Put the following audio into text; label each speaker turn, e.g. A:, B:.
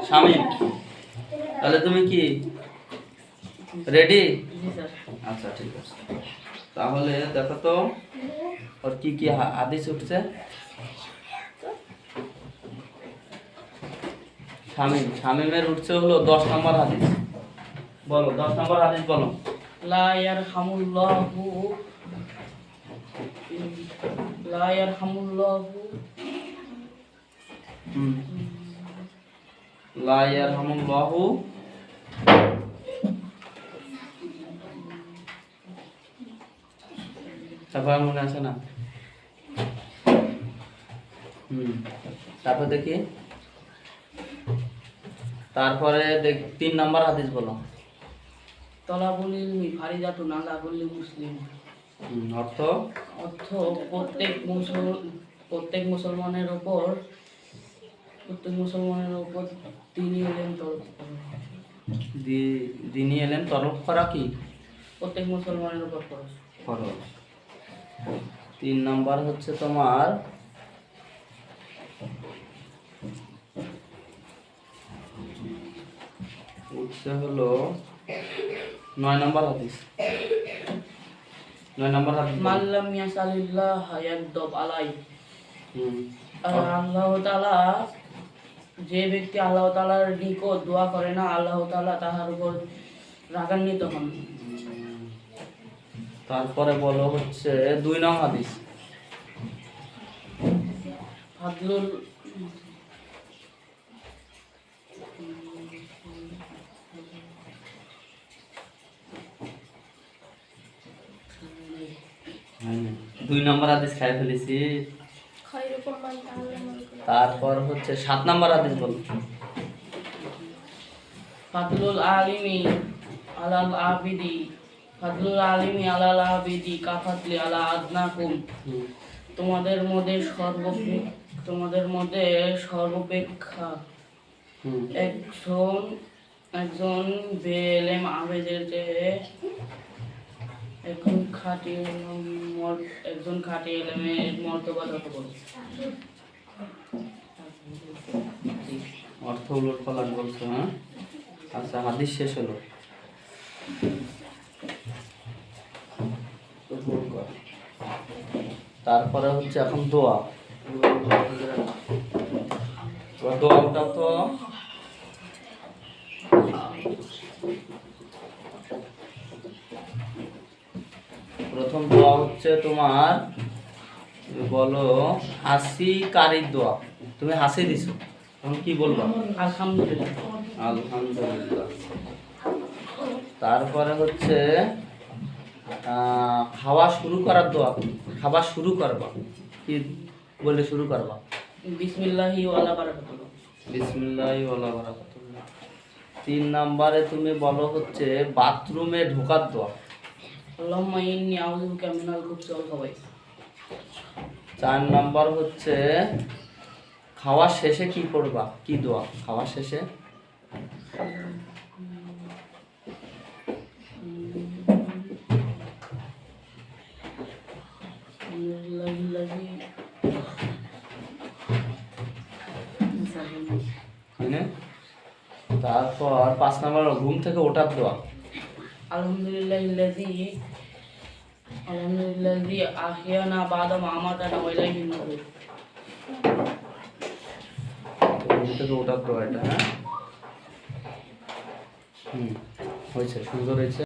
A: শামিম, তাহলে তুমি কি রেডি? আচ্ছা ঠিক আছে, তাহলে দেখো তো ওর কি কি হাদিস উঠছে। শামিমের উঠছে হলো 10 নম্বর হাদিস। বলো 10 নম্বর হাদিস বলো।
B: লা ইয়ারহামুল্লাহু লা ইয়ারহামুল্লাহু
A: লা ইয়ারহামুল্লাহু তারপর মনে আছে না? তারপর দেখি, তারপরে 3 নম্বর হাদিস বলো।
B: তলাবুল ইলমি ফারিদাতুন আলা কুল্লি মুসলিম।
A: অর্থ
B: অর্থ প্রত্যেক মুসলমানের উপর তিনি এলেন তরফ করা।
A: যিনি এলেন তরফ করা কি?
B: প্রত্যেক মুসলমানের উপর
A: ফরজ। 3 নম্বর হচ্ছে তোমার উঠছে হলো 9 নম্বর হাদিস। 9 নম্বর হাদিস
B: মাল্লাম ইয়াসালিল্লাহ ইয়াগদাব আলাই। আল্লাহ তাআলা, যে ব্যক্তি আল্লাহ তাআলার নিকট দোয়া করে না, আল্লাহ তাআলা তাহার উপর রাগান্বিত হন।
A: তারপরে বলো হচ্ছে 2 নম্বর হাদিস।
B: ফাদলুল
A: দুই নম্বর হাদিস খাই ফেলেছি। তারপর হচ্ছে 7 নম্বর হাদিস বল।
B: ফাদলুল আলিমি আলাল আবিদি কাফাতলি আলা আদনাকুম। তোমাদের মধ্যে সর্বাপেক্ষা একজন বেলেম আবেদের চেয়ে একজন খাঁটি এলেমের মর্তবা যত বড়।
A: অর্থ উলট পালট বলছো, হ্যাঁ? আচ্ছা, হাদিস শেষ হলো। তারপরে হচ্ছে এখন দোয়া। দোয়াটা তো প্রথম দোয়া হচ্ছে তোমার, বলো হাসি কারির দোয়া। তুমি হাসি দিছো, তখন কি বলবো?
B: আলহামদুলিল্লাহ।
A: আলহামদুলিল্লাহ। তারপরে হচ্ছে খাওয়া শুরু করার দোয়া। খাবার শুরু করবা, কি বলে শুরু করবা?
B: বিসমিল্লাহি ওয়ালা বারাকাতুল্লাহ।
A: বিসমিল্লাহি ওয়ালা বারাকাতুল্লাহ। 3 নম্বরে তুমি বলো হচ্ছে বাথরুমে ঢোকার দোয়া।
B: আল্লাহুম্মা ইন্নী আউযু বিকা মিনাল খুবসি ওয়াল খাবাইস।
A: 4 নম্বর হচ্ছে খাওয়ার শেষে কি করবা, কি দোয়া খাওয়ার শেষে? তারপর 5 নম্বর ঘুম থেকে ওঠার দোয়া।
B: আলহামদুলিল্লাহি আহিয়ানা বাদা মা আমাতানা ওয়া ইলাইহিন নুশুর।
A: ঘুম থেকে ওঠার দোয়া এটা, হ্যাঁ? হয়েছে, সুন্দর হয়েছে।